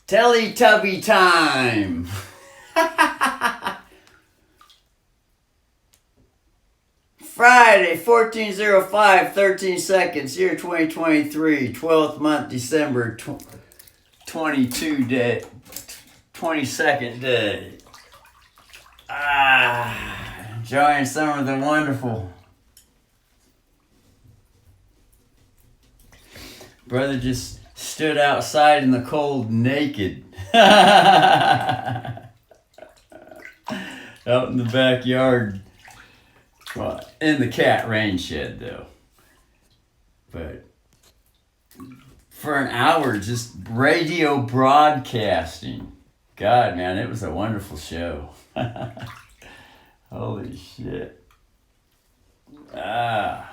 Teletubby time! Friday, 1405, 13 seconds, year 2023, 12th month, December 22 day, 22nd day. Enjoying some of the wonderful. Brother just stood outside in the cold naked. Out in the backyard. Well, in the cat rain shed though. But for an hour just radio broadcasting. God, man, it was a wonderful show. Holy shit. Yeah.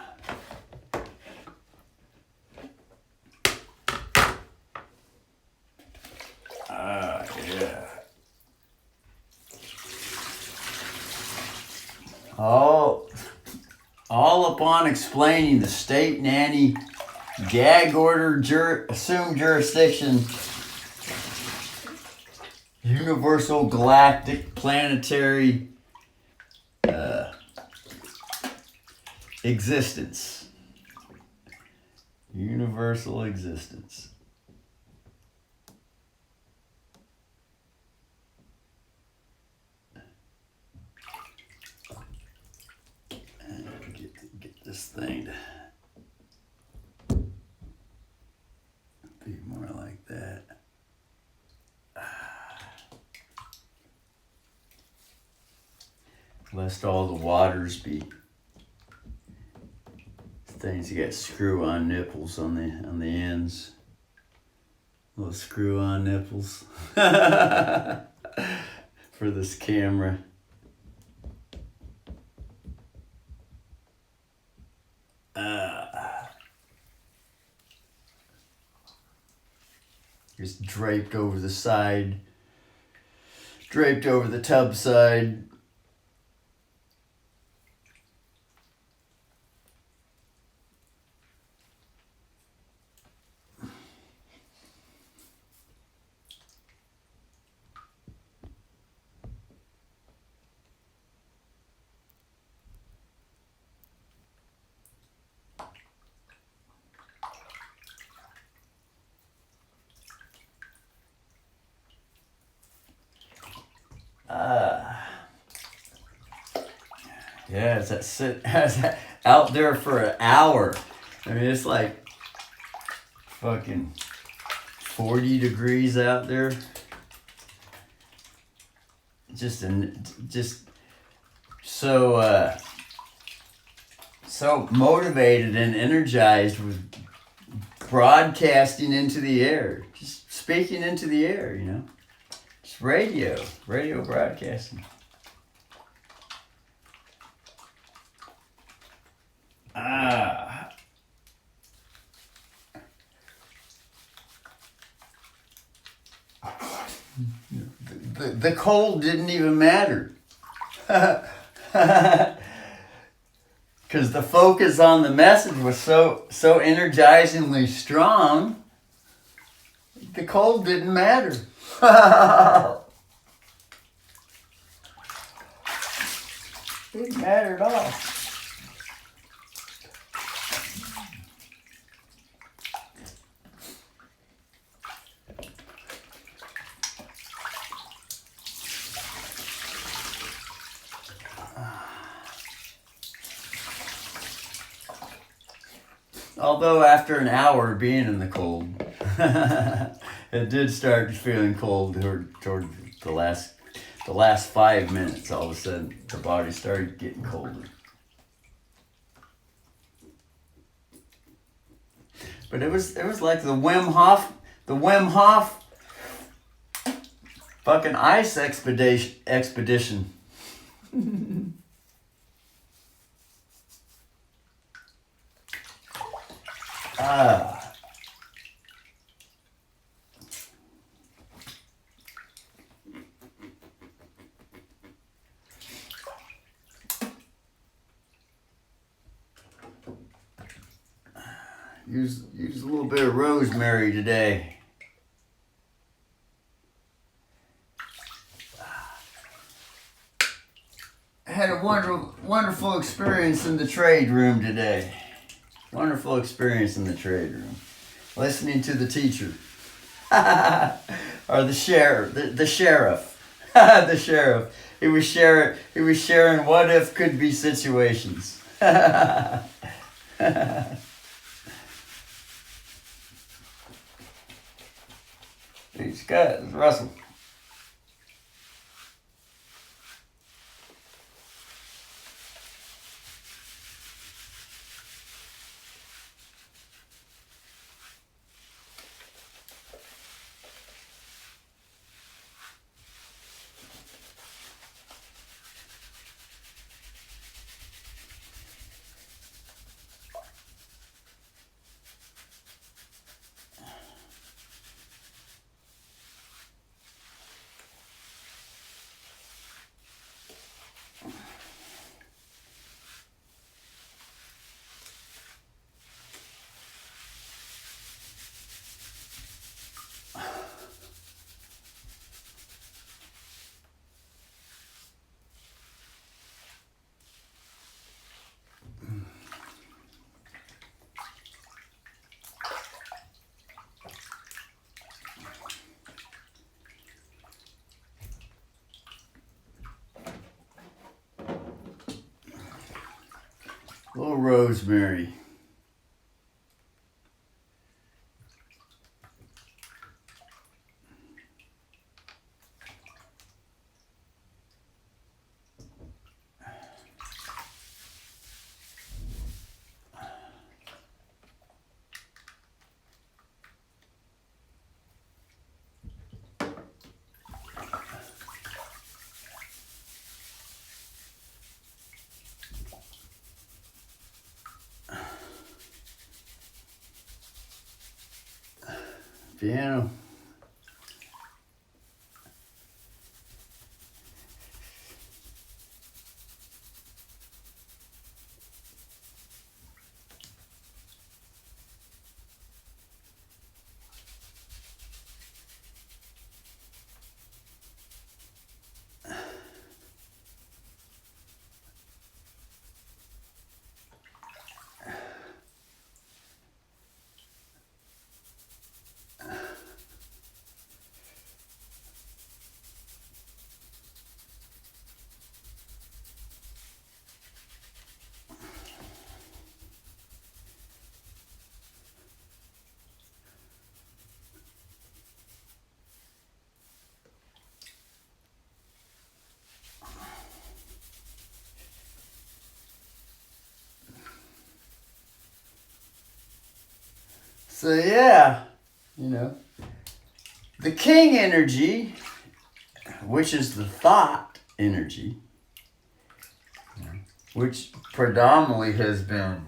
All upon explaining the state nanny gag order assumed jurisdiction, universal galactic planetary existence. Universal existence. Get this thing to be more like that. Lest all the waters be things. You got screw-on nipples on the ends. Little screw-on nipples for this camera. Just draped over the side, draped over the tub side. Yeah, it's out there for an hour. I mean, it's like fucking 40 degrees out there. Just so motivated and energized with broadcasting into the air, just speaking into the air, you know. It's radio broadcasting. The cold didn't even matter. Because the focus on the message was so energizingly strong, the cold didn't matter. Didn't matter at all. Although after an hour being in the cold, it did start feeling cold toward the last 5 minutes. All of a sudden, the body started getting colder. But it was like the Wim Hof fucking ice expedition. Use a little bit of rosemary today. wonderful experience in the trade room today. Wonderful experience in the trade room. Listening to the teacher. Or the sheriff. The sheriff. The sheriff. He was sharing what if could be situations. He's got Russell. Little rosemary. Piano. So yeah, the king energy, which is the thought energy, which predominantly has been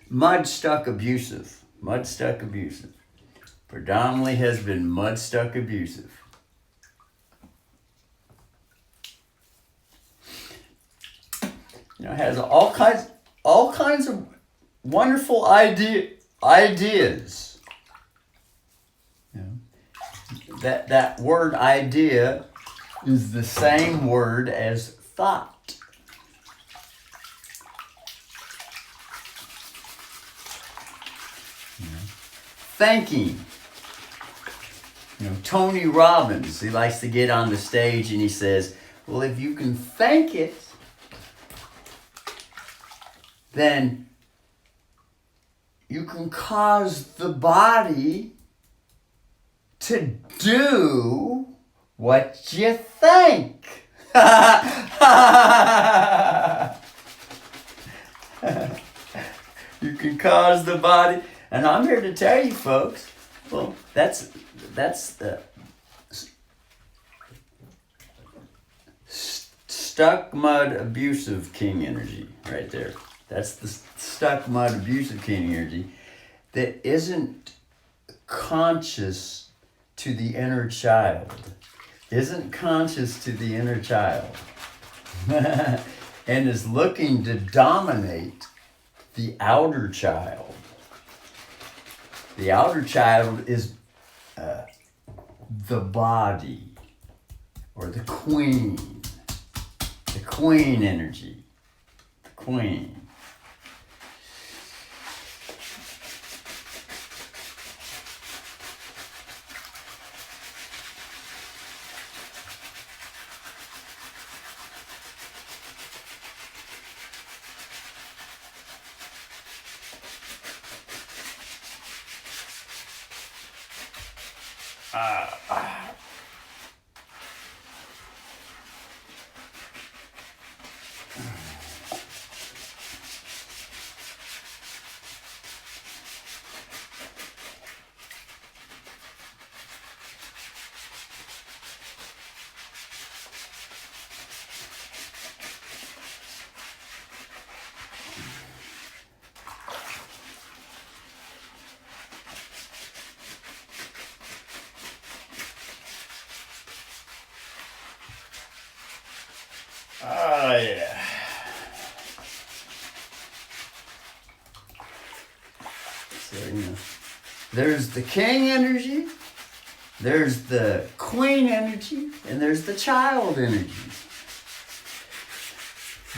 mud-stuck abusive. Predominantly has been mud-stuck abusive. Has all kinds of wonderful ideas. That word idea is the same word as thought. Thinking. Tony Robbins, he likes to get on the stage and he says, well, if you can think it, then you can cause the body to do what you think. You can cause the body, and I'm here to tell you folks, well, that's the stuck mud abusive king energy right there. That's the stuck mud abusive king energy that isn't conscious to the inner child. And is looking to dominate the outer child. The outer child is the body. or the queen. The queen energy. The queen. Oh, yeah. So, there's the king energy, there's the queen energy, and there's the child energy.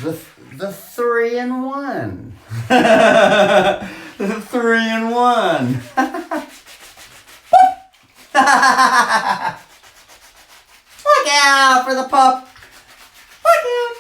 The 3 in 1. The 3 in 1. Look out for the pup. Look out.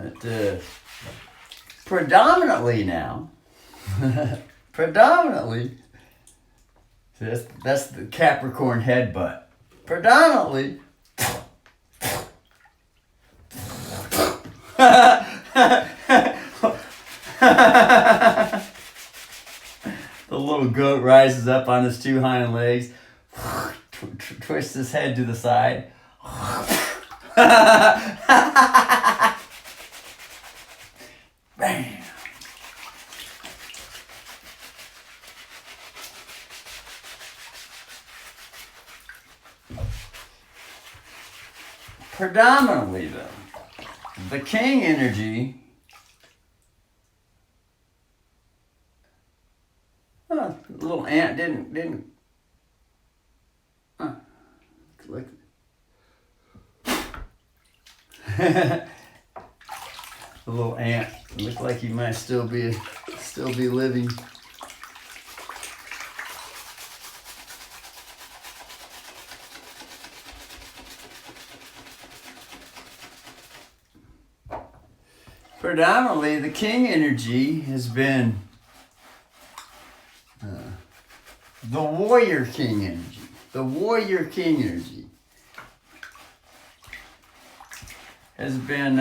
But predominantly now, predominantly, that's the Capricorn headbutt. Predominantly, the little goat rises up on his 2 hind legs, twists his head to the side. Bam. Predominantly, though, the king energy. The little ant didn't. Look. The little ant looked like he might still be living. Predominantly, the king energy has been the warrior king energy. The warrior king energy has been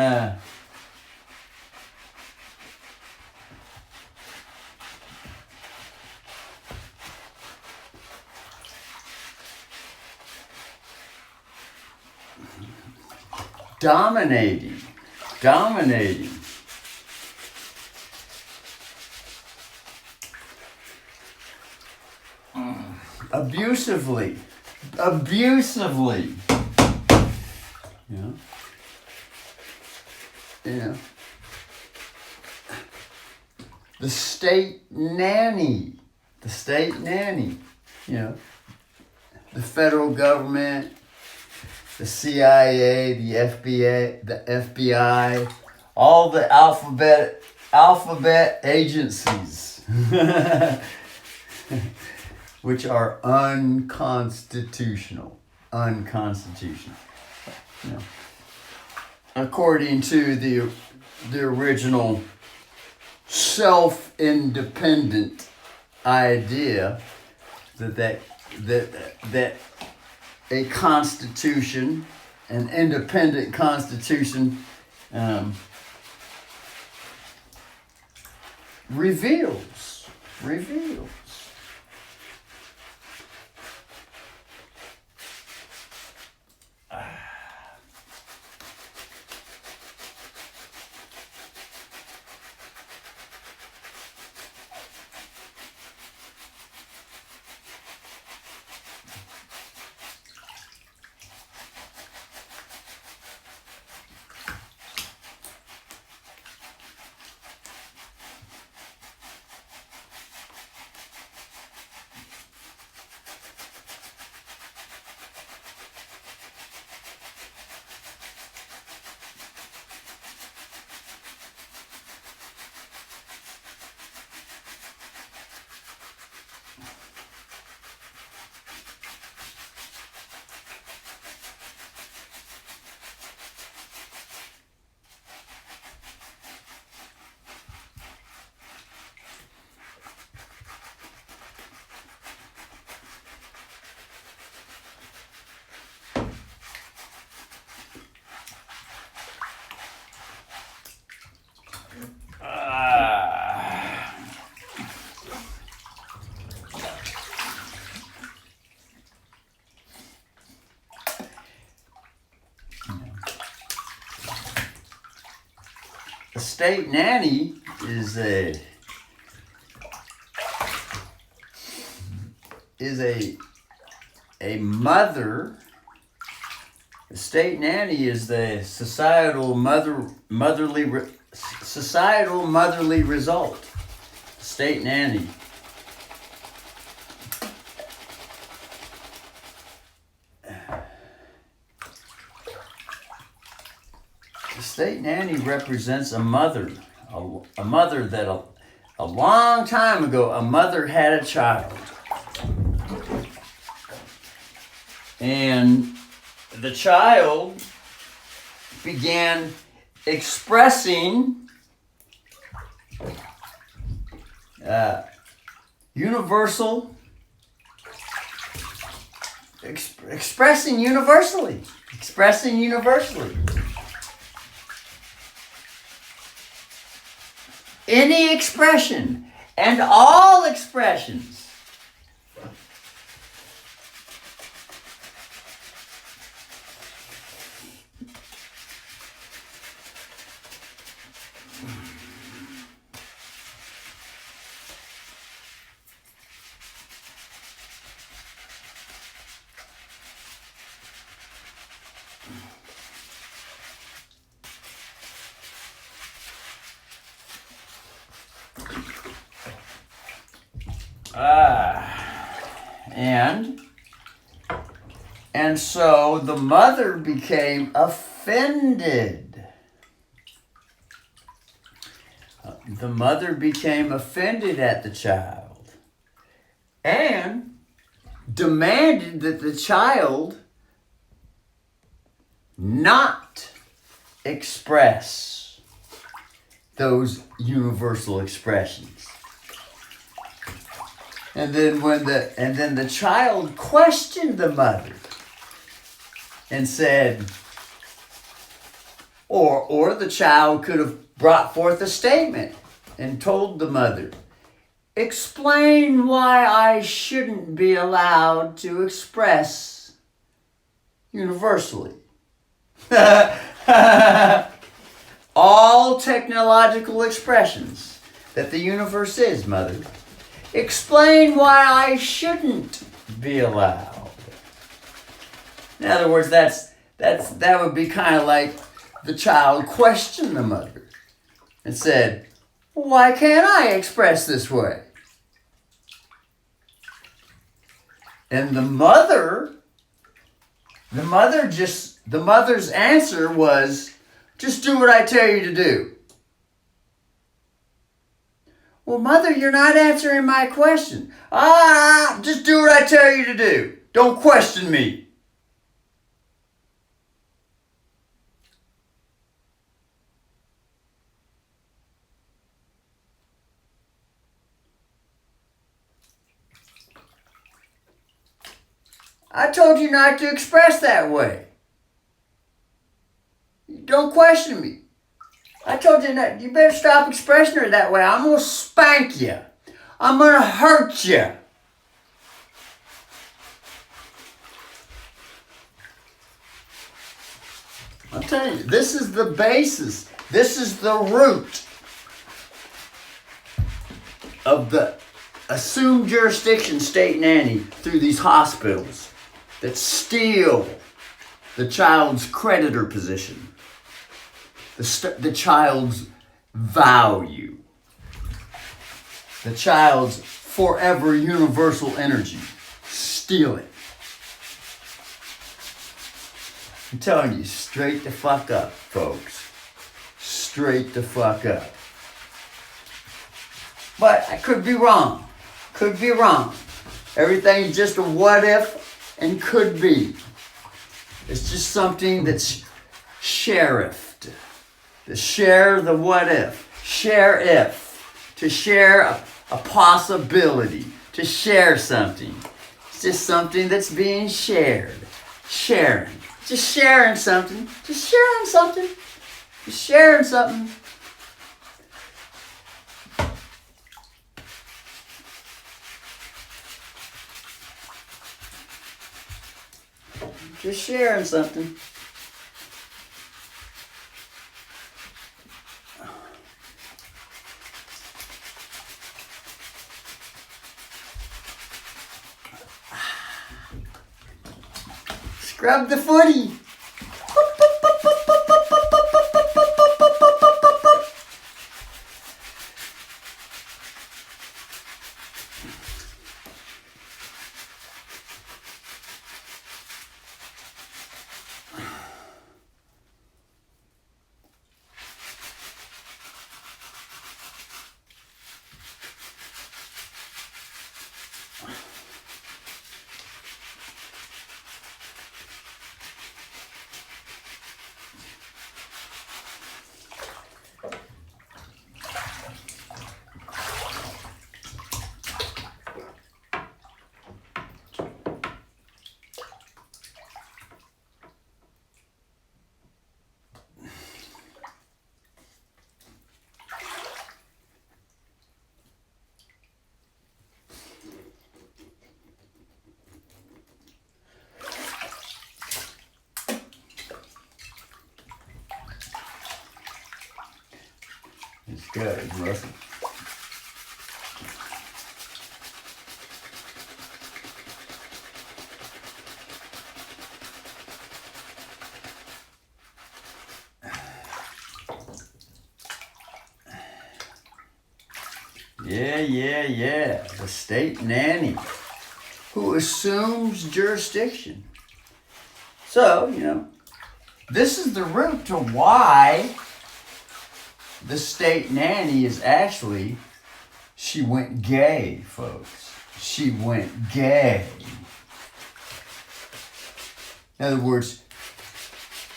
dominating, abusively, yeah. The state nanny, the federal government, the CIA, the FBI, all the alphabet agencies, which are unconstitutional. According to the original self-independent idea that a constitution, an independent constitution, reveals. state nanny is a mother. The state nanny is the societal motherly result. State nanny. The state nanny represents a mother that a long time ago, a mother had a child. And the child began expressing expressing universally. Any expression and all expressions. And so the mother became offended. The mother became offended at the child and demanded that the child not express those universal expressions. And then the child questioned the mother and said, or the child could have brought forth a statement and told the mother, explain why I shouldn't be allowed to express universally. All technological expressions that the universe is, mother. Explain why I shouldn't be allowed. In other words, that would be kind of like the child questioned the mother and said, why can't I express this way? And the mother's answer was, just do what I tell you to do. Well, mother, you're not answering my question. Just do what I tell you to do. Don't question me. I told you not to express that way. Don't question me. I told you that you better stop expressing her that way. I'm going to spank you. I'm going to hurt you. I'm telling you, this is the basis. This is the root of the assumed jurisdiction state nanny through these hospitals that steal the child's creditor position. The child's value, the child's forever universal energy. Steal it. I'm telling you, straight the fuck up, folks. Straight the fuck up. But I could be wrong. Could be wrong. Everything's just a what if and could be. It's just something that's sheriffed. To share the what if. Share if. To share a possibility. To share something. It's just something that's being shared. Sharing. Just sharing something. Just sharing something. Just sharing something. Just sharing something. Scrub the footy. It's good, Russell. Yeah. The state nanny who assumes jurisdiction. So, this is the root to why the state nanny is actually, she went gay, folks. She went gay. In other words,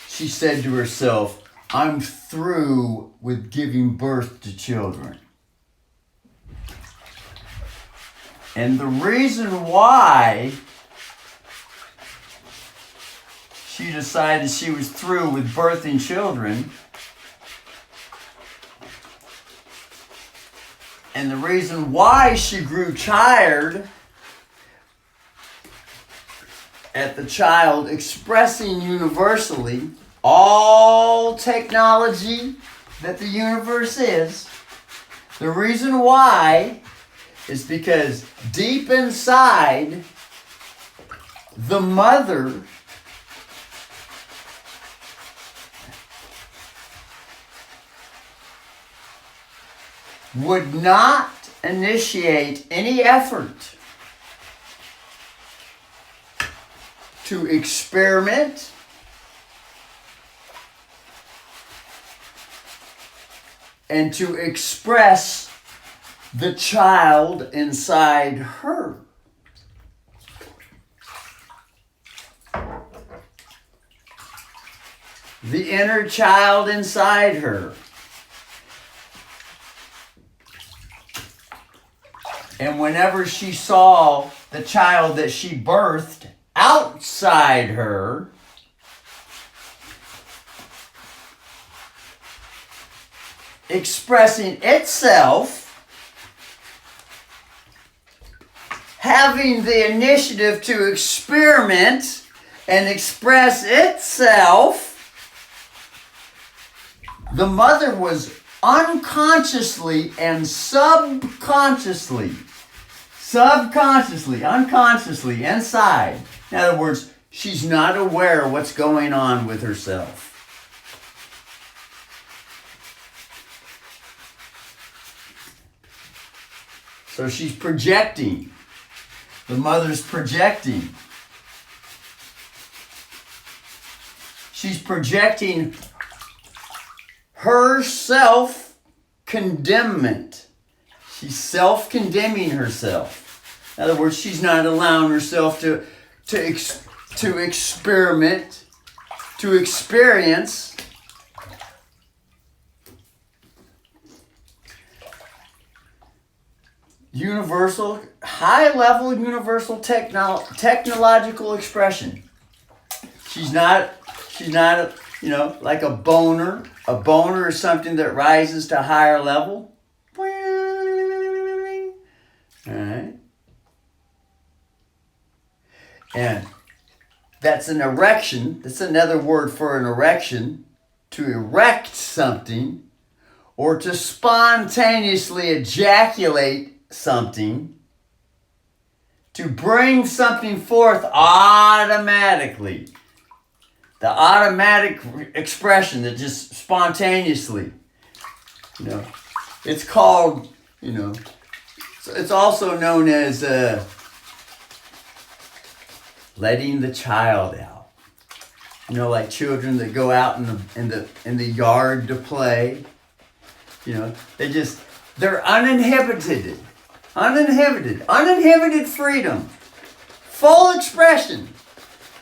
she said to herself, I'm through with giving birth to children. And the reason why she decided she was through with birthing children, and the reason why she grew tired at the child expressing universally all technology that the universe is, the reason why is because deep inside, the mother would not initiate any effort to experiment and to express the child inside her. The inner child inside her. And whenever she saw the child that she birthed outside her, expressing itself, having the initiative to experiment and express itself, the mother was unconsciously and unconsciously inside. In other words, she's not aware of what's going on with herself. So she's projecting. The mother's projecting. She's projecting her self-condemnment. She's self-condemning herself. In other words, she's not allowing herself to experiment, to experience high-level universal technological expression. She's not, like a boner. A boner is something that rises to a higher level. All right. And that's an erection. That's another word for an erection. To erect something or to spontaneously ejaculate something, to bring something forth automatically. The automatic expression that just spontaneously, it's called, it's also known as letting the child out. Like children that go out in the yard to play. They're uninhibited freedom, full expression.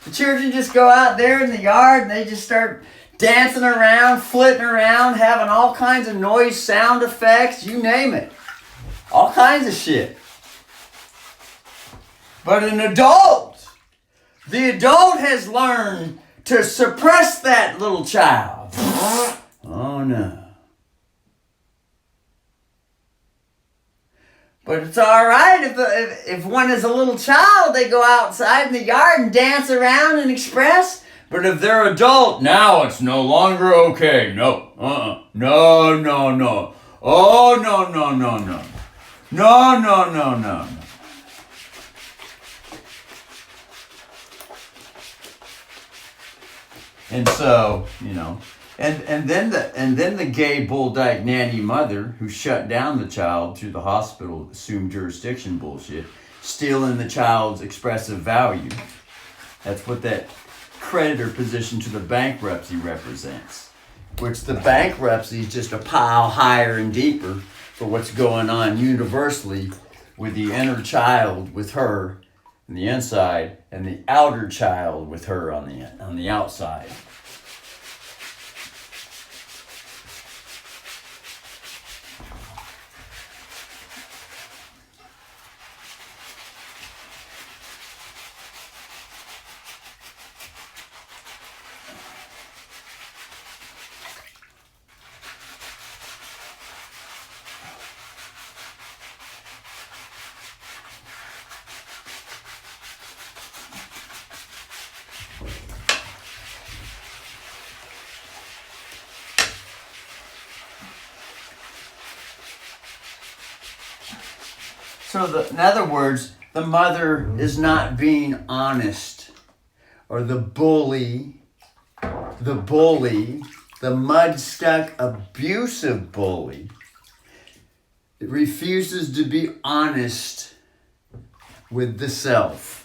The children just go out there in the yard and they just start dancing around, flitting around, having all kinds of noise, sound effects, you name it. All kinds of shit. But the adult has learned to suppress that little child. Oh no. But it's all right if one is a little child, they go outside in the yard and dance around and express. But if they're adult, now it's no longer okay. No, no, no, no. Oh, no, no, no, no. No, no, no, no, no. And so, and then the gay bull dyke nanny mother who shut down the child through the hospital assumed jurisdiction bullshit, stealing the child's expressive value. That's what that creditor position to the bankruptcy represents. Which the bankruptcy is just a pile higher and deeper for what's going on universally with the inner child with her on the inside and the outer child with her on the outside. So in other words, the mother is not being honest, or the bully, the mud-stuck, abusive bully, refuses to be honest with the self.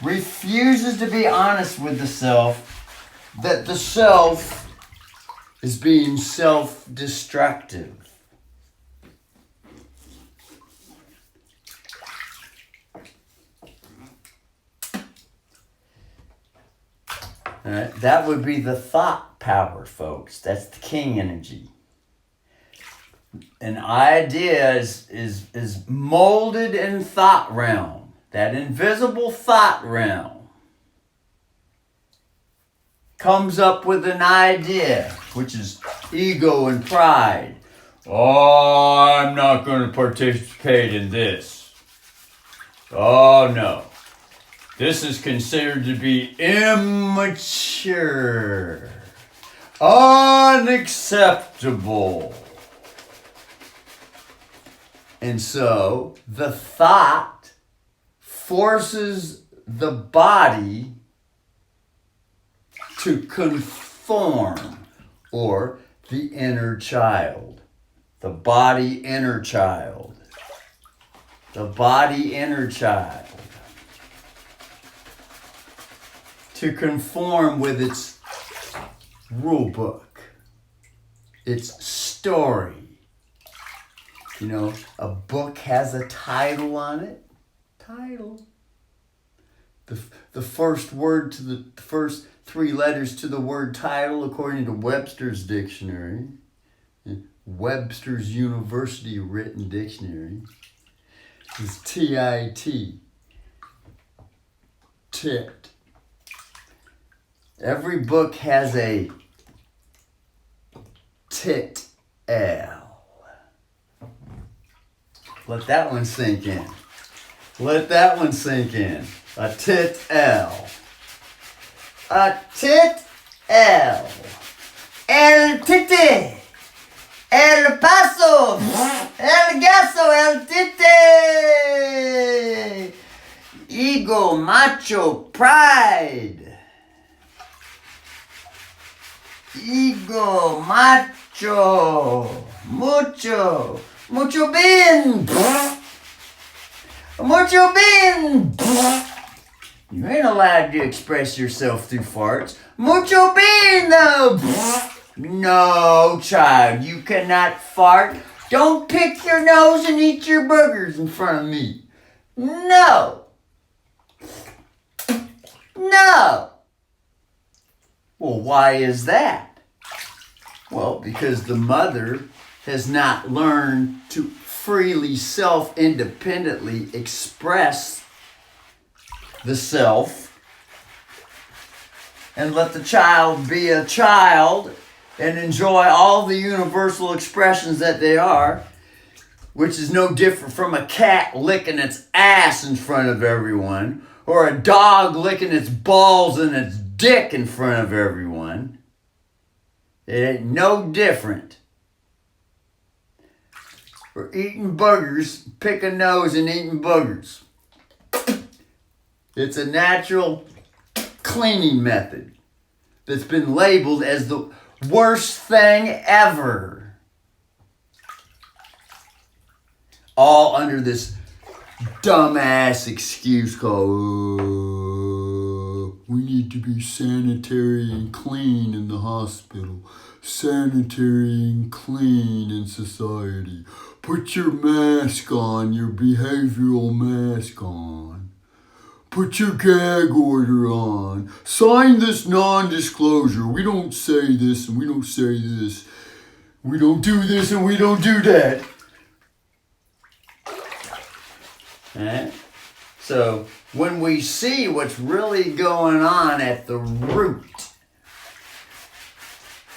Refuses to be honest with the self, that the self is being self-destructive. All right, that would be the thought power, folks. That's the king energy. An idea is molded in thought realm, that invisible thought realm. Comes up with an idea, which is ego and pride. Oh, I'm not going to participate in this. Oh, no. This is considered to be immature, unacceptable. And so the thought forces the body to conform, or the inner child. The body inner child. The body inner child. To conform with its rule book, its story. A book has a title on it. Title. The first word to the first 3 letters to the word title, according to Webster's dictionary, Webster's University Written Dictionary, is T-I-T. Tit. Every book has a tit-L. Let that one sink in. Let that one sink in. A tit-L. A tit-L. El tite. El paso. El gaso. El tite. macho, pride. Ego, macho, mucho, mucho bien. Mucho bien. You ain't allowed to express yourself through farts. Mucho bien, though. No, child, you cannot fart. Don't pick your nose and eat your burgers in front of me. No. No. Well, why is that? Well, because the mother has not learned to freely, self-independently express the self and let the child be a child and enjoy all the universal expressions that they are, which is no different from a cat licking its ass in front of everyone or a dog licking its balls and its dick in front of everyone. It ain't no different. Or eating boogers, pick a nose and eating boogers. It's a natural cleaning method that's been labeled as the worst thing ever. All under this dumbass excuse called, we need to be sanitary and clean in the hospital. Sanitary and clean in society. Put your mask on, your behavioral mask on. Put your gag order on. Sign this non-disclosure. We don't say this and we don't say this. We don't do this and we don't do that. Alright? So when we see what's really going on at the root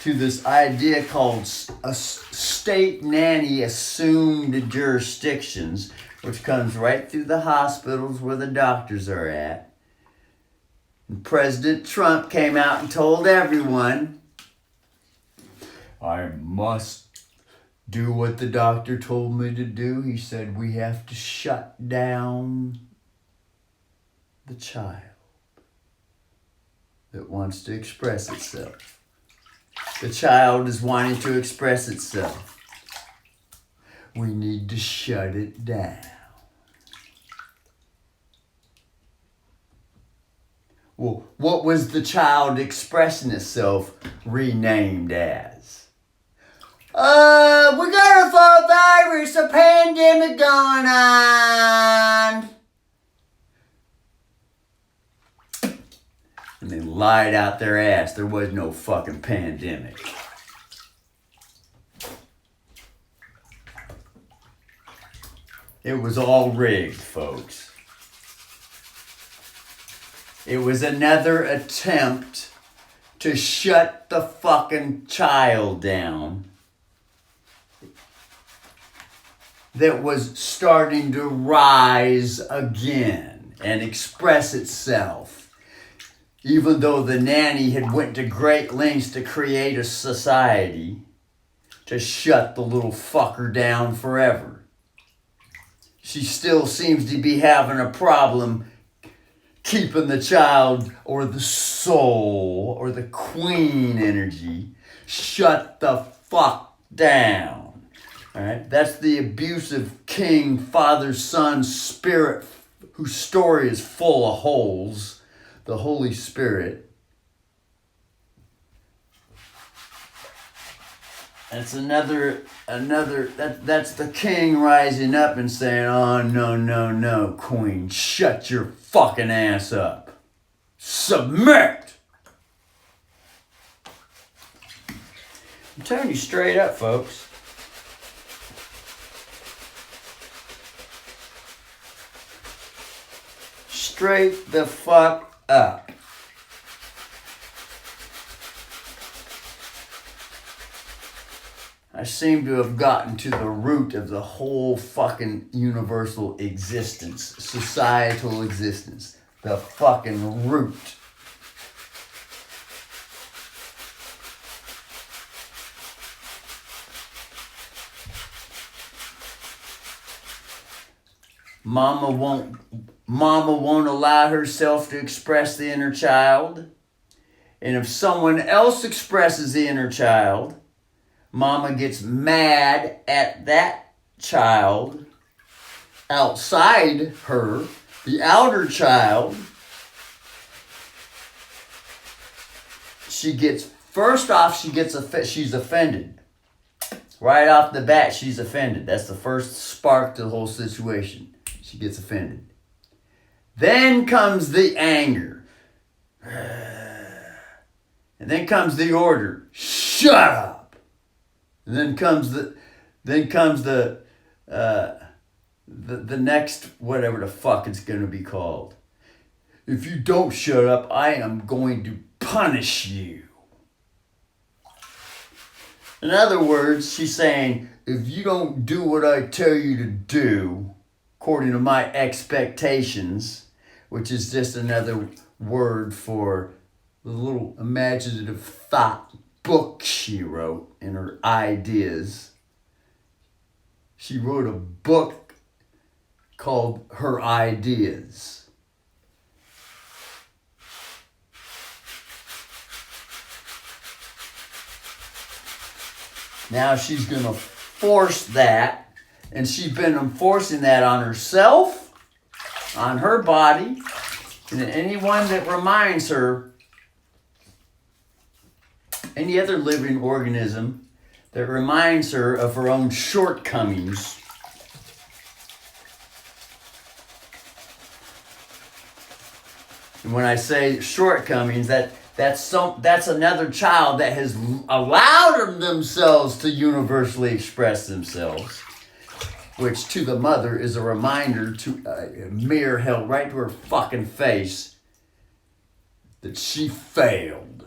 to this idea called a state nanny assumed jurisdictions, which comes right through the hospitals where the doctors are at. And President Trump came out and told everyone, I must do what the doctor told me to do. He said we have to shut down the child that wants to express itself. The child is wanting to express itself. We need to shut it down. Well, what was the child expressing itself renamed as? We got a virus, a pandemic going on. And they lied out their ass. There was no fucking pandemic. It was all rigged, folks. It was another attempt to shut the fucking child down that was starting to rise again and express itself. Even though the nanny had went to great lengths to create a society to shut the little fucker down forever. She still seems to be having a problem keeping the child or the soul or the queen energy shut the fuck down. All right? That's the abusive king, father, son, spirit whose story is full of holes. The Holy Spirit. That's that's the king rising up and saying, oh, no, queen, shut your fucking ass up. Submit! I'm telling you straight up, folks. Straight the fuck up. I seem to have gotten to the root of the whole fucking universal existence, societal existence. The fucking root. Mama won't allow herself to express the inner child. And if someone else expresses the inner child, Mama gets mad at that child outside her, the outer child. She's offended. Right off the bat, she's offended. That's the first spark to the whole situation. She gets offended. Then comes the anger. And then comes the order. Shut up. And then comes the next whatever the fuck it's going to be called. If you don't shut up, I am going to punish you. In other words, she's saying, if you don't do what I tell you to do, according to my expectations, which is just another word for the little imaginative thought book she wrote in her ideas. She wrote a book called Her Ideas. Now she's going to force that, and she's been enforcing that on herself, on her body, and anyone that reminds her, any other living organism that reminds her of her own shortcomings. And when I say shortcomings, that's another child that has allowed themselves to universally express themselves, which to the mother is a reminder, to a mirror held right to her fucking face, that she failed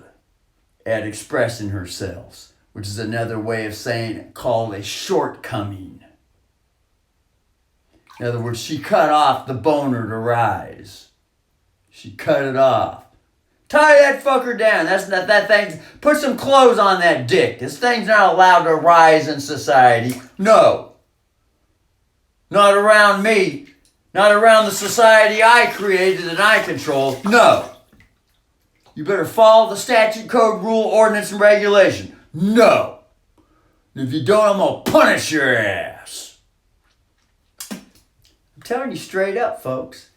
at expressing herself, which is another way of saying called a shortcoming. In other words, she cut off the boner to rise. She cut it off. Tie that fucker down. That's not that thing. Put some clothes on that dick. This thing's not allowed to rise in society. No. Not around me. Not around the society I created and I control. No. You better follow the statute, code, rule, ordinance, and regulation. No. And if you don't, I'm going to punish your ass. I'm telling you straight up, folks.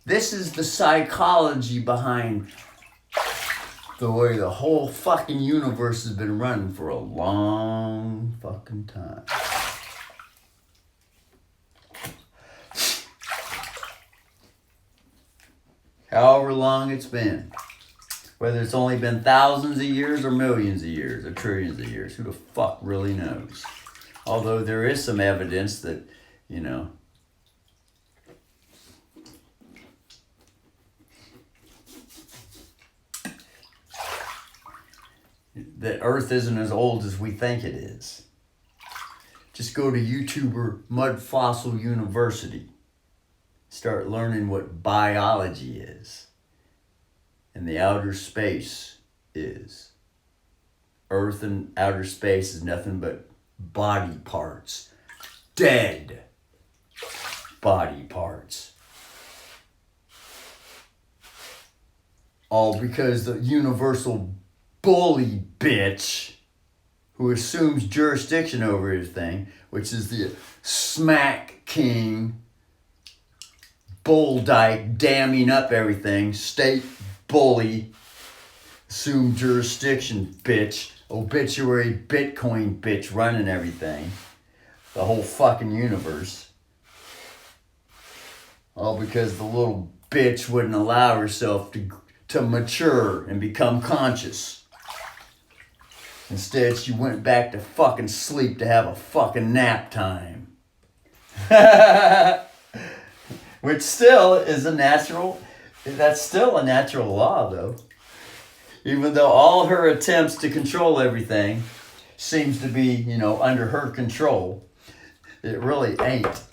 This is the psychology behind the way the whole fucking universe has been running for a long fucking time. However long it's been. Whether it's only been thousands of years or millions of years or trillions of years. Who the fuck really knows? Although there is some evidence that, that Earth isn't as old as we think it is. Just go to YouTuber Mud Fossil University. Start learning what biology is. And the outer space is. Earth and outer space is nothing but body parts. Dead body parts. All because the universal bully bitch who assumes jurisdiction over everything, which is the smack king, bull dyke, damming up everything, state bully, assume jurisdiction bitch, obituary Bitcoin bitch running everything, the whole fucking universe. All because the little bitch wouldn't allow herself to mature and become conscious. Instead, she went back to fucking sleep to have a fucking nap time. Which still is that's still a natural law, though. Even though all her attempts to control everything seems to be, under her control, it really ain't.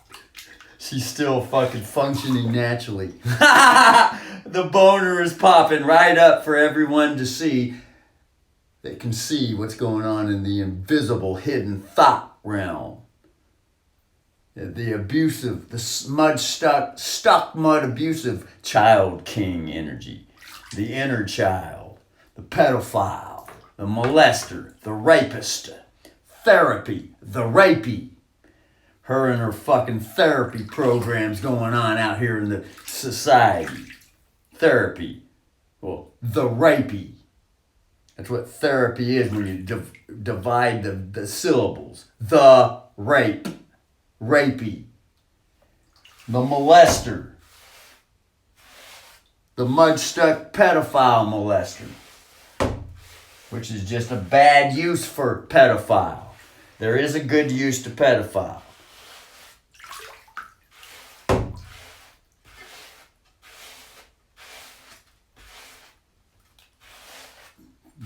She's still fucking functioning naturally. The boner is popping right up for everyone to see. They can see what's going on in the invisible, hidden thought realm. the abusive, the stuck mud abusive child king energy, the inner child, the pedophile, the molester, the rapist, therapy, the rapey. Her and her fucking therapy programs going on out here in the society. Therapy. Well, the rapey. That's what therapy is when you divide the syllables. The rape. Rapey. The molester. The mud-stuck pedophile molester. Which is just a bad use for pedophile. There is a good use to pedophile.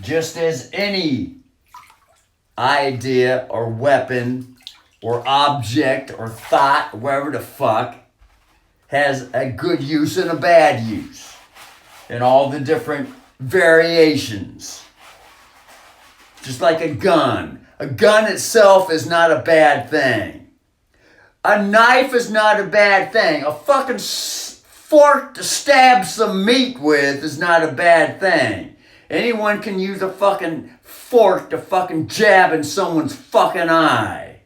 Just as any idea or weapon or object or thought, whatever the fuck, has a good use and a bad use. And all the different variations. Just like a gun. A gun itself is not a bad thing. A knife is not a bad thing. A fucking fork to stab some meat with is not a bad thing. Anyone can use a fucking fork to fucking jab in someone's fucking eye.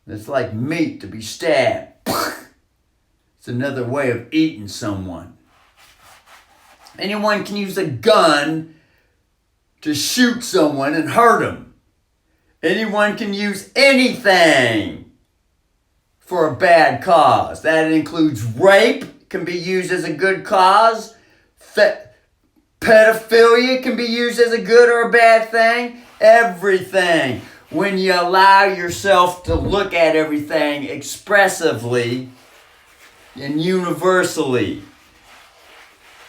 It's like meat to be stabbed. It's another way of eating someone. Anyone can use a gun to shoot someone and hurt them. Anyone can use anything for a bad cause. That includes rape, can be used as a good cause. Pedophilia can be used as a good or a bad thing. Everything. When you allow yourself to look at everything expressively and universally.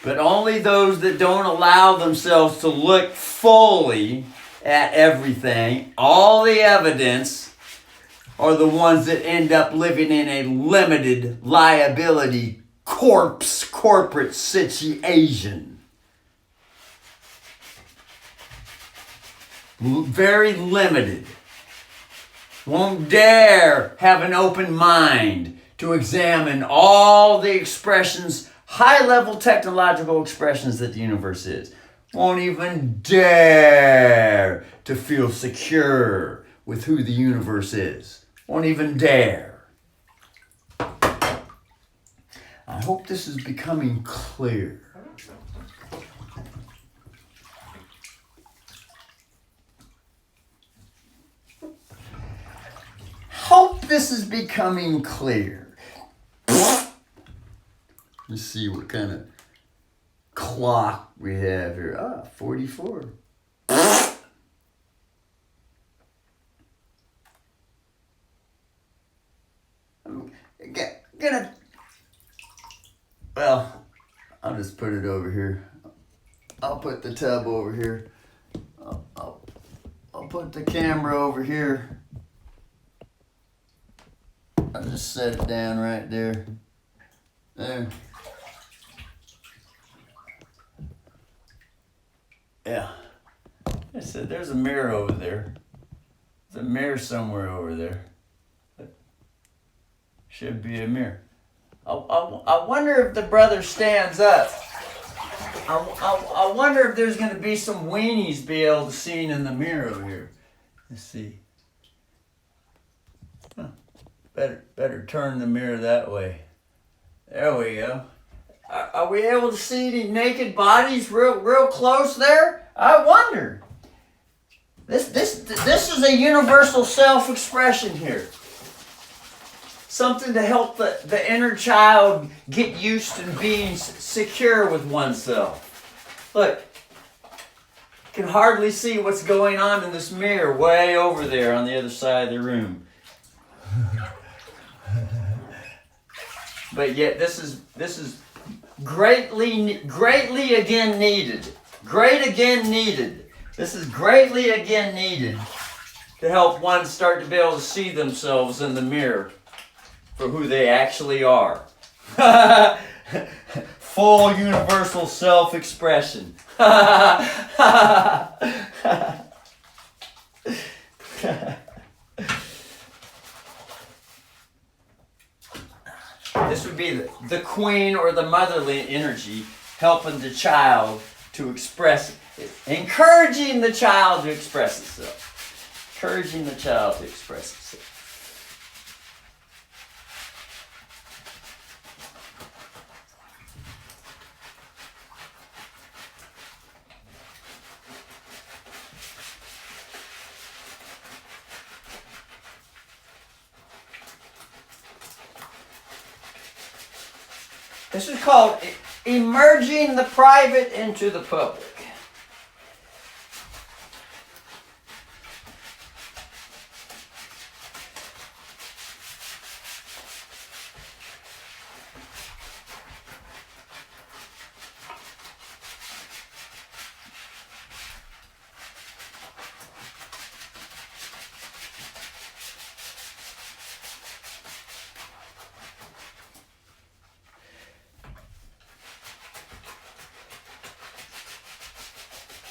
But only those that don't allow themselves to look fully at everything, all the evidence, are the ones that end up living in a limited liability corporate situation. Very limited. Won't dare have an open mind to examine all the expressions, high-level technological expressions that the universe is. Won't even dare to feel secure with who the universe is. Won't even dare. I hope this is becoming clear. Hope this is becoming clear. Let's see what kind of clock we have here. 44. I'm gonna. Well, I'll just put it over here. I'll put the tub over here. I'll put the camera over here. I'll just set it down right there. There. Yeah. I said there's a mirror over there. There's a mirror somewhere over there. Should be a mirror. I wonder if the brother stands up. I wonder if there's going to be some weenies be able to see in the mirror over here. Let's see. Better turn the mirror that way. There we go. Are we able to see any naked bodies real close there? I wonder. This is a universal self-expression here. Something to help the inner child get used to being secure with oneself. Look, you can hardly see what's going on in this mirror way over there on the other side of the room. But yet this is greatly again needed. Great again needed. This is greatly again needed to help one start to be able to see themselves in the mirror for who they actually are. Full universal self-expression. This would be the queen or the motherly energy helping the child to express, encouraging the child to express itself. Encouraging the child to express itself. This is called emerging the private into the public.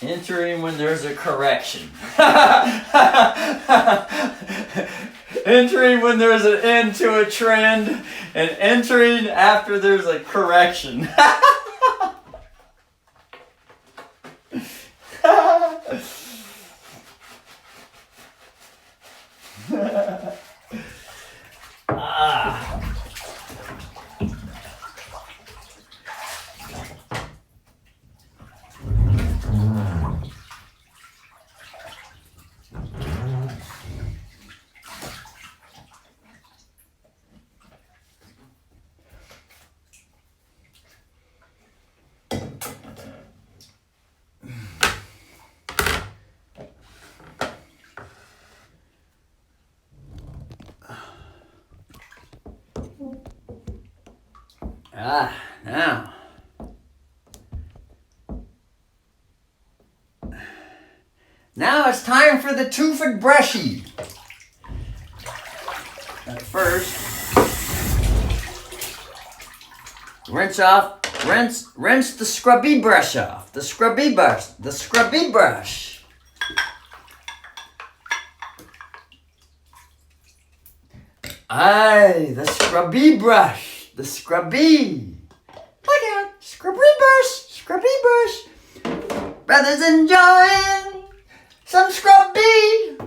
Entering when there's a correction. Entering when there's an end to a trend, and entering after there's a correction. Now it's time for the toothed brushy. At first, rinse the scrubby brush off. The scrubby brush. Aye, the scrubby brush. The scrubby. Look out, scrubby brush. Brothers enjoying some scrubby.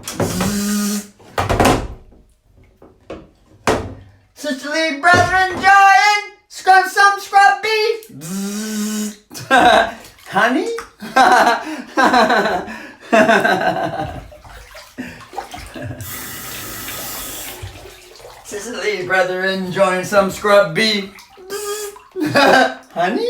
Sisterly brother enjoying some scrubby. Honey? Sisterly brother enjoying some scrubby. Honey?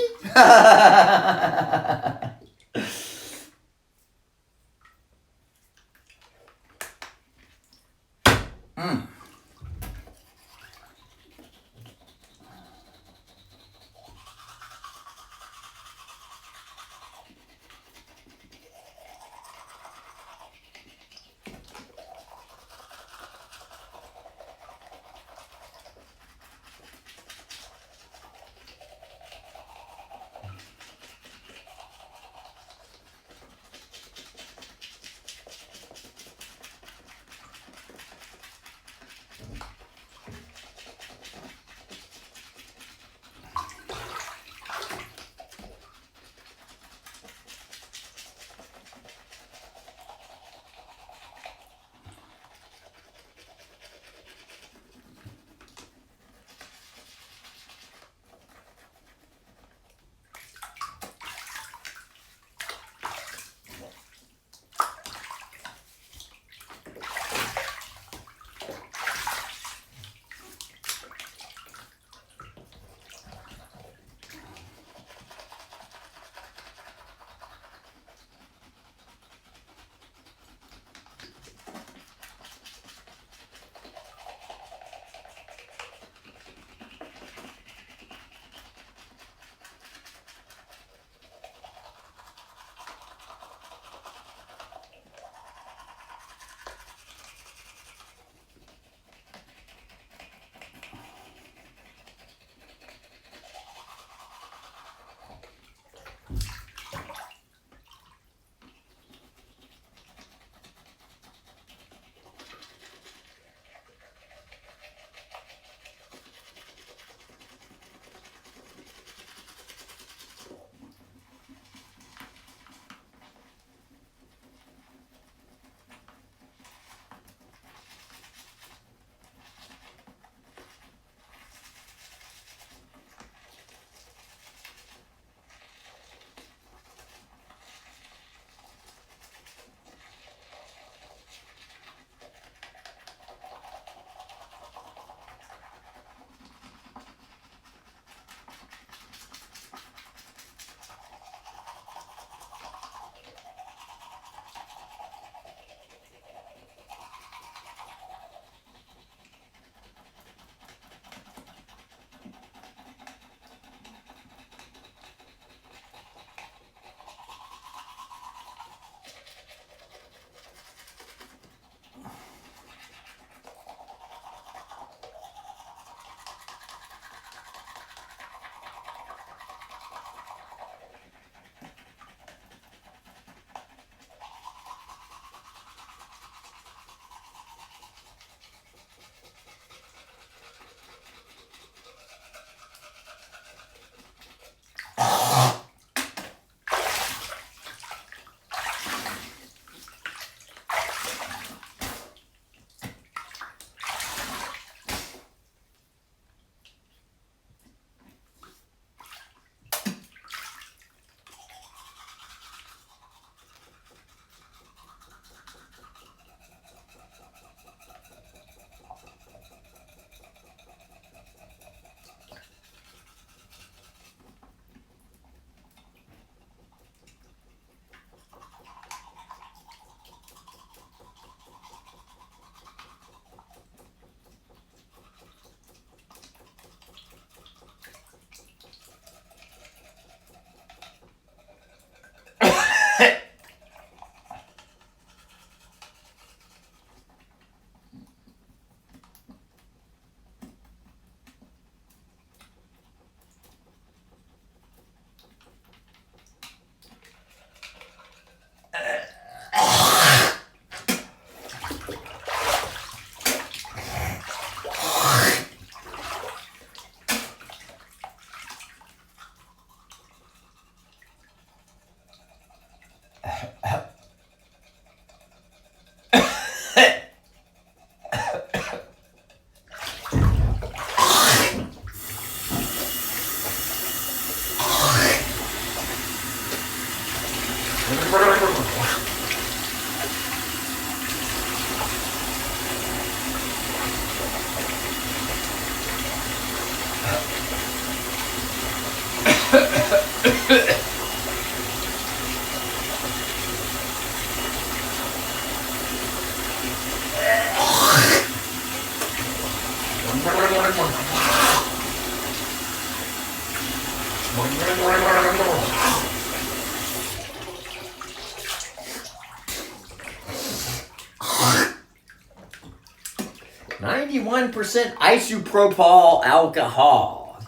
%91 isopropyl alcohol.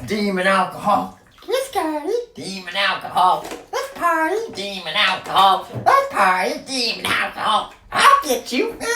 Demon alcohol. Let's party. Demon alcohol. Let's party. Demon alcohol. Let's party. Demon alcohol. I'll get you. Demon alcohol.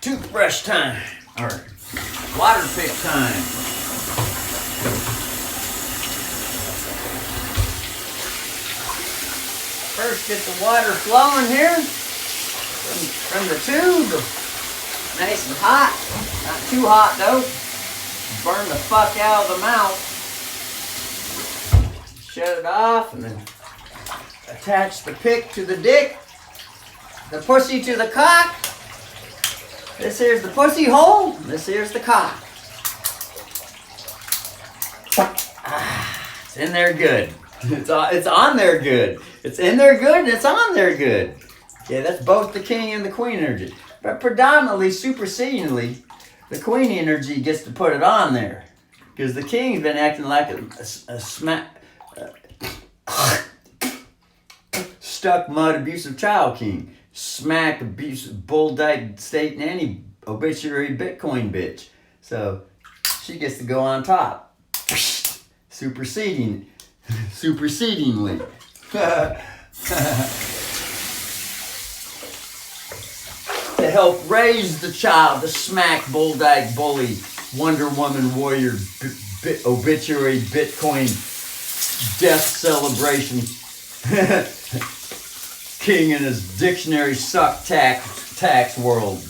Toothbrush time, or water pick time. First get the water flowing here from the tube. Nice and hot, not too hot though. Burn the fuck out of the mouth. Shut it off and then attach the pick to the dick, the pussy to the cock. This here's the pussy hole, this here's the cock. It's in there good. It's on there good. It's in there good and it's on there good. Yeah, that's both the king and the queen energy. But predominantly, supersedingly, the queen energy gets to put it on there. Because the king's been acting like a stuck mud abusive child king. Smack abusive bull dyke state nanny obituary Bitcoin bitch. So she gets to go on top. Supersedingly. To help raise the child, the smack bull dyke bully Wonder Woman warrior obituary Bitcoin death celebration. King in his dictionary suck tax world.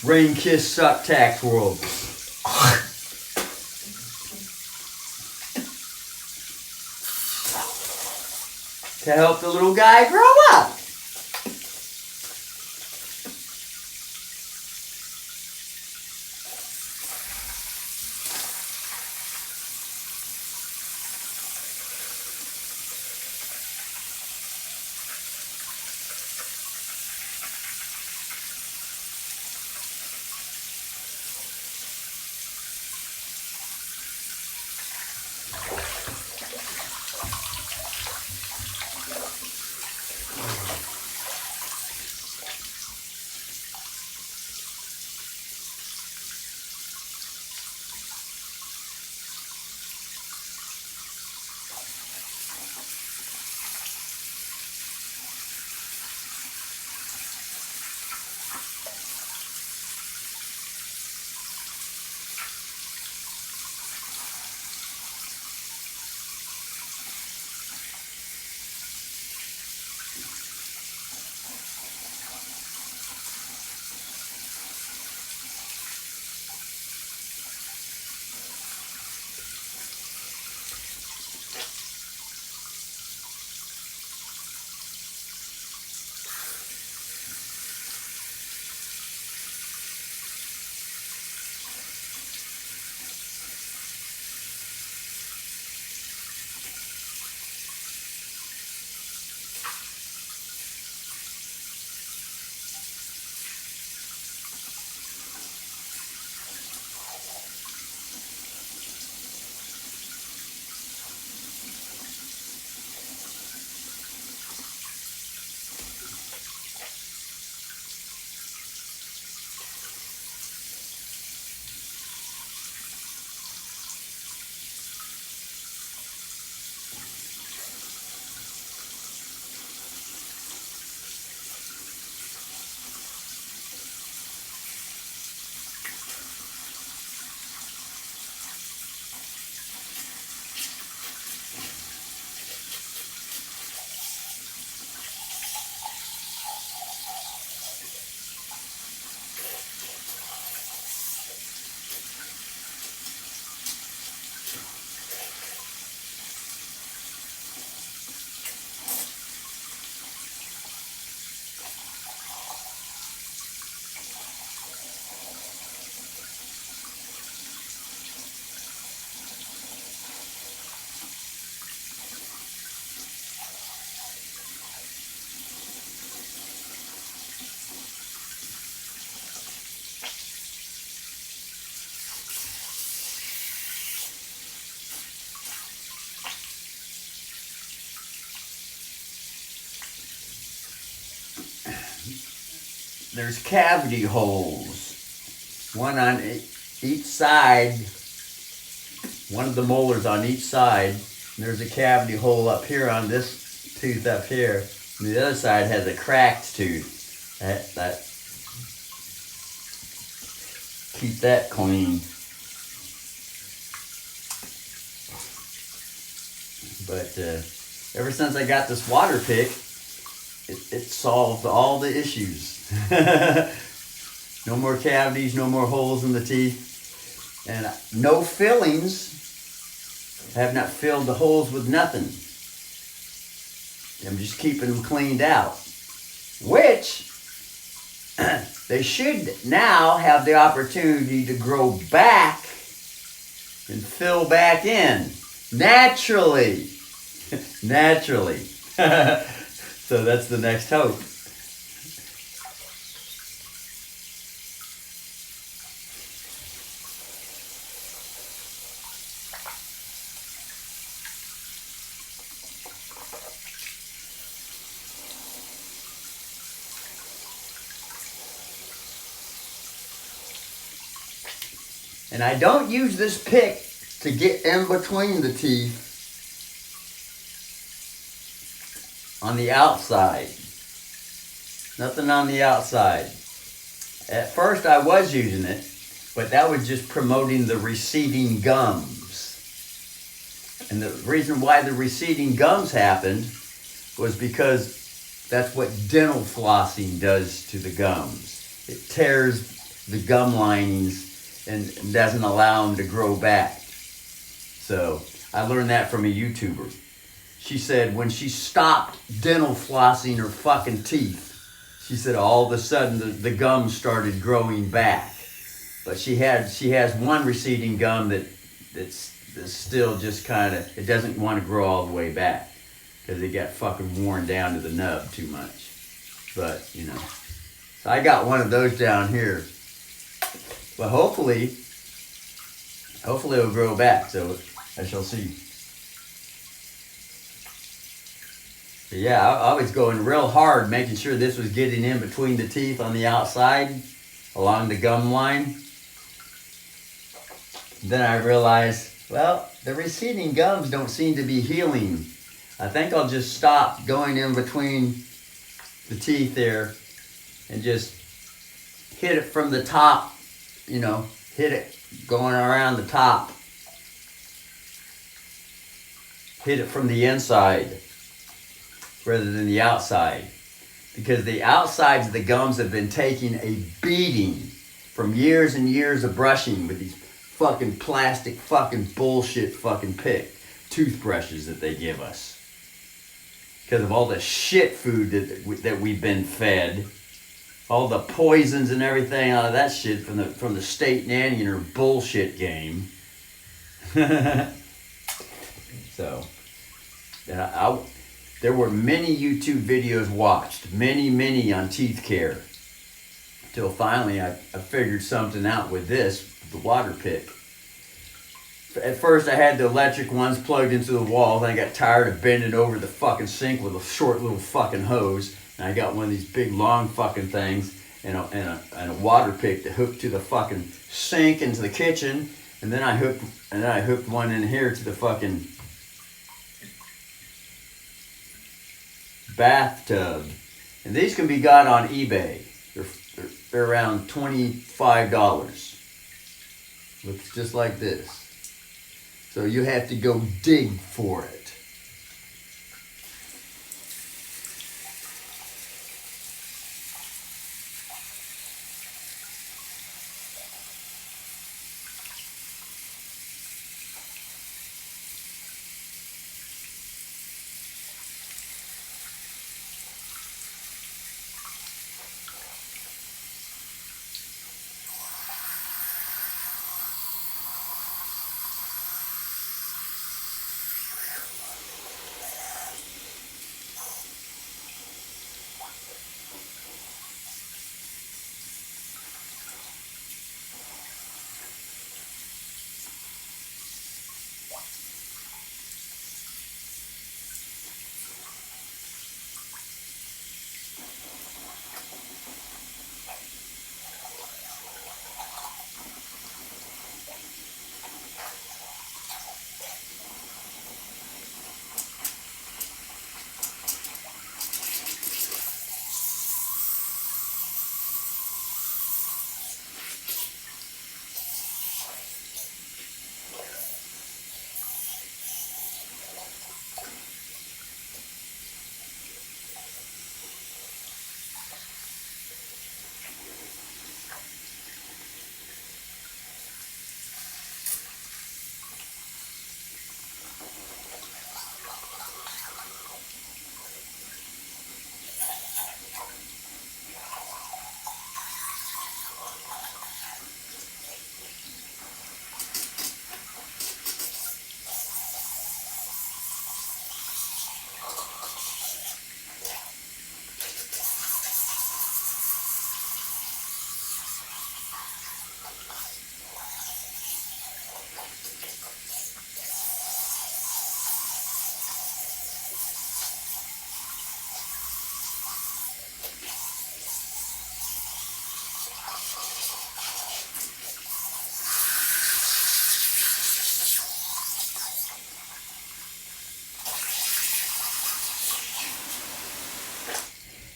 Rain kiss suck tax world. To help the little guy grow up. there's cavity holes, one on each side, one of the molars on each side. There's a cavity hole up here on this tooth up here. And the other side has a cracked tooth. That keep that clean. But ever since I got this water pick, it solved all the issues. No more cavities, no more holes in the teeth, and no fillings. I have not filled the holes with nothing. I'm just keeping them cleaned out, which they should now have the opportunity to grow back and fill back in naturally. Naturally. So that's the next hope. And I don't use this pick to get in between the teeth on the outside. Nothing on the outside. At first I was using it, but that was just promoting the receding gums. And the reason why the receding gums happened was because that's what dental flossing does to the gums. It tears the gum linings and doesn't allow them to grow back. So I learned that from a YouTuber. She said when she stopped dental flossing her fucking teeth, she said all of a sudden the gums started growing back. But she has one receding gum that's still just kind of, it doesn't want to grow all the way back because it got fucking worn down to the nub too much. But, you know, so I got one of those down here. But hopefully it'll grow back, so I shall see. But yeah, I was going real hard making sure this was getting in between the teeth on the outside, along the gum line. Then I realized, well, the receding gums don't seem to be healing. I think I'll just stop going in between the teeth there and just hit it from the top, you know, hit it going around the top. Hit it from the inside rather than the outside. Because the outsides of the gums have been taking a beating from years and years of brushing with these fucking plastic fucking bullshit fucking toothbrushes that they give us. Because of all the shit food that we've been fed. All the poisons and everything out of that shit from the state nanny and her bullshit game. So, there were many YouTube videos watched, many on teeth care. Till finally I figured something out with this, the water pick. At first I had the electric ones plugged into the wall, then I got tired of bending over the fucking sink with a short little fucking hose. And I got one of these big long fucking things and a water pick to hook to the fucking sink into the kitchen. And then I hooked one in here to the fucking bathtub. And these can be got on eBay. They're around $25. Looks just like this. So you have to go dig for it.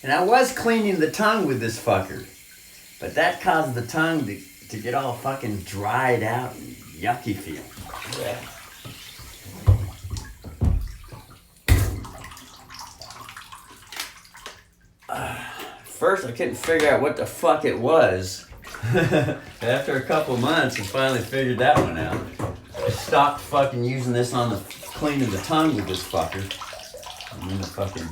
And I was cleaning the tongue with this fucker. But that caused the tongue to get all fucking dried out and yucky feel. First, I couldn't figure out what the fuck it was. After a couple months, I finally figured that one out. I stopped fucking using this on the cleaning the tongue with this fucker. And then the fucking...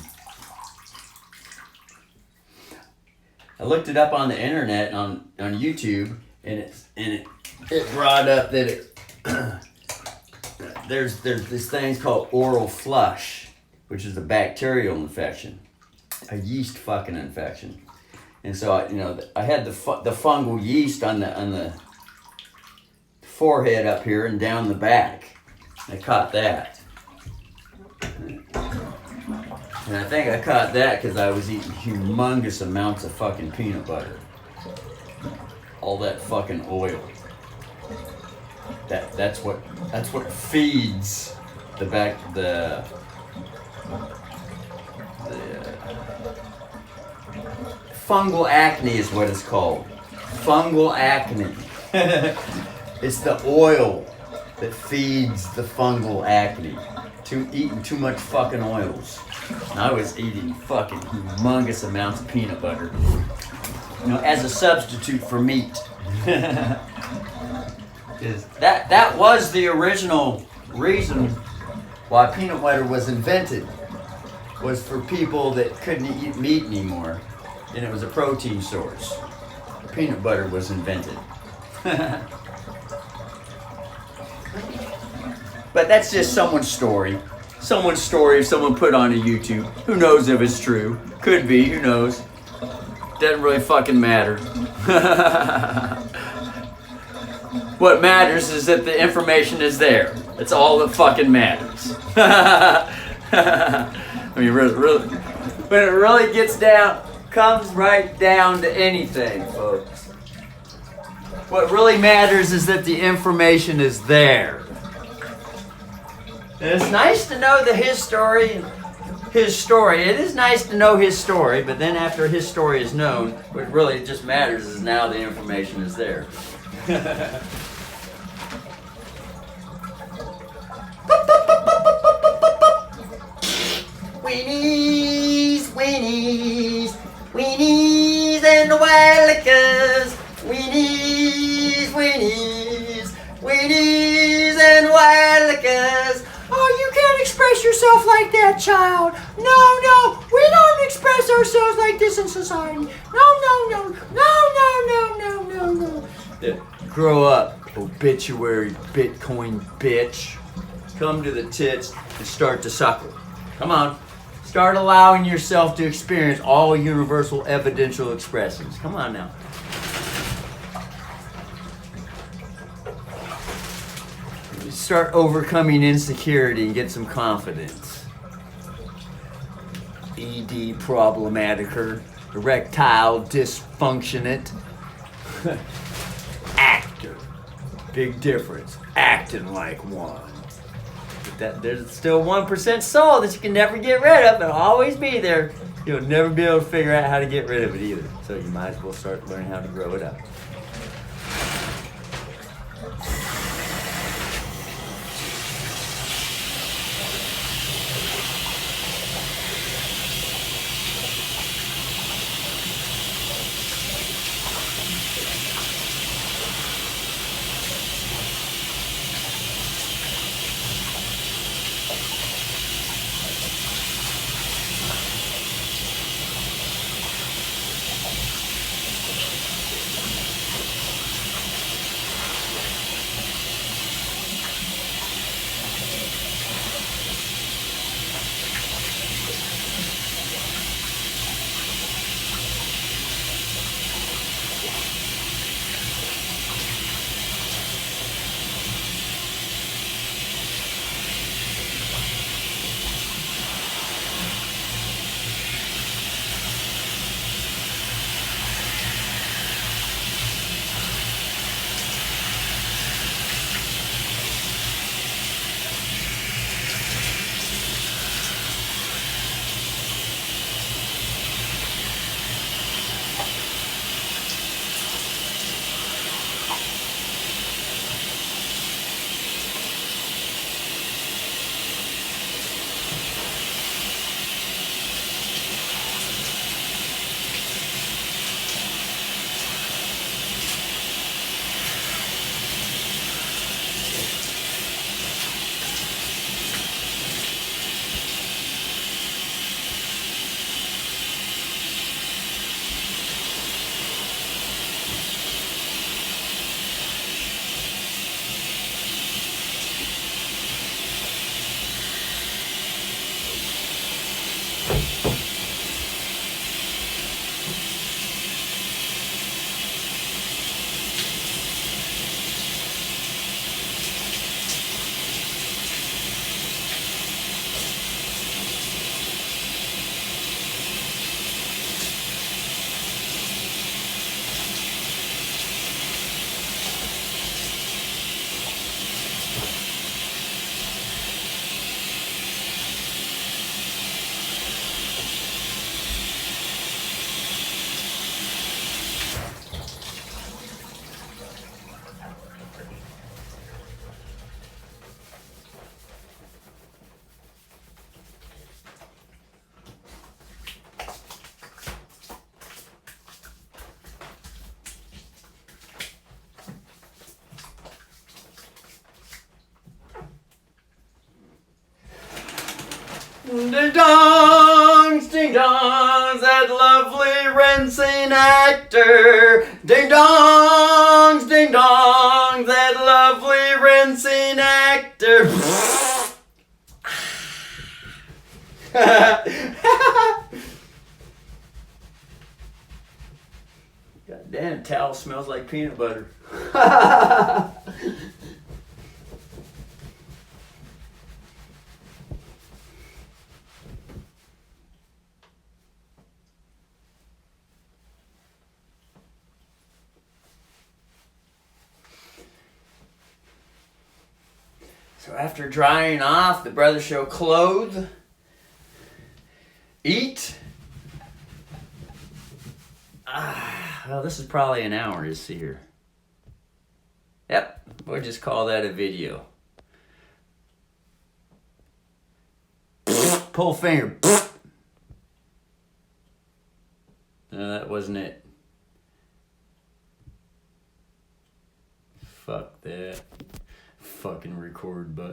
I looked it up on the internet on YouTube, and it brought up that it there's this thing called oral flush, which is a bacterial infection, a yeast fucking infection, and so I had the fungal yeast on the forehead up here and down the back. I caught that. And I think I caught that because I was eating humongous amounts of fucking peanut butter. All that fucking oil. That's what feeds the fungal acne is what it's called. Fungal acne. It's the oil that feeds the fungal acne. Eating too much fucking oils. And I was eating fucking humongous amounts of peanut butter, as a substitute for meat. That was the original reason why peanut butter was invented, was for people that couldn't eat meat anymore, and it was a protein source. Peanut butter was invented. But that's just someone's story. Someone's story someone put on a YouTube. Who knows if it's true? Could be, who knows? Doesn't really fucking matter. What matters is that the information is there. That's all that fucking matters. I mean, really, when it really comes right down to anything, folks. What really matters is that the information is there. And it's nice to know his story. It is nice to know his story, but then after his story is known, what really just matters is now the information is there. Weenies, weenies, weenies and the Wildlickers. Weenies, weenies, weenies and Wildlickers. Oh, you can't express yourself like that, child. No, we don't express ourselves like this in society. No. Yeah. Grow up, obituary Bitcoin bitch. Come to the tits and start to suckle. Come on. Start allowing yourself to experience all universal evidential expressions. Come on now. Start overcoming insecurity and get some confidence. ED problematicer, erectile dysfunctionate, actor. Big difference. Acting like one. But there's still 1% soul that you can never get rid of. It'll always be there. You'll never be able to figure out how to get rid of it either. So you might as well start learning how to grow it up. Ding dongs, that lovely rinsing actor. Ding dongs, that lovely rinsing actor. God damn, towel smells like peanut butter. So after drying off, the brothers shall clothe, eat. Well, this is probably an hour to see here. Yep, we'll just call that a video. Pull finger. No, that wasn't it. Fuck that. Fucking record button.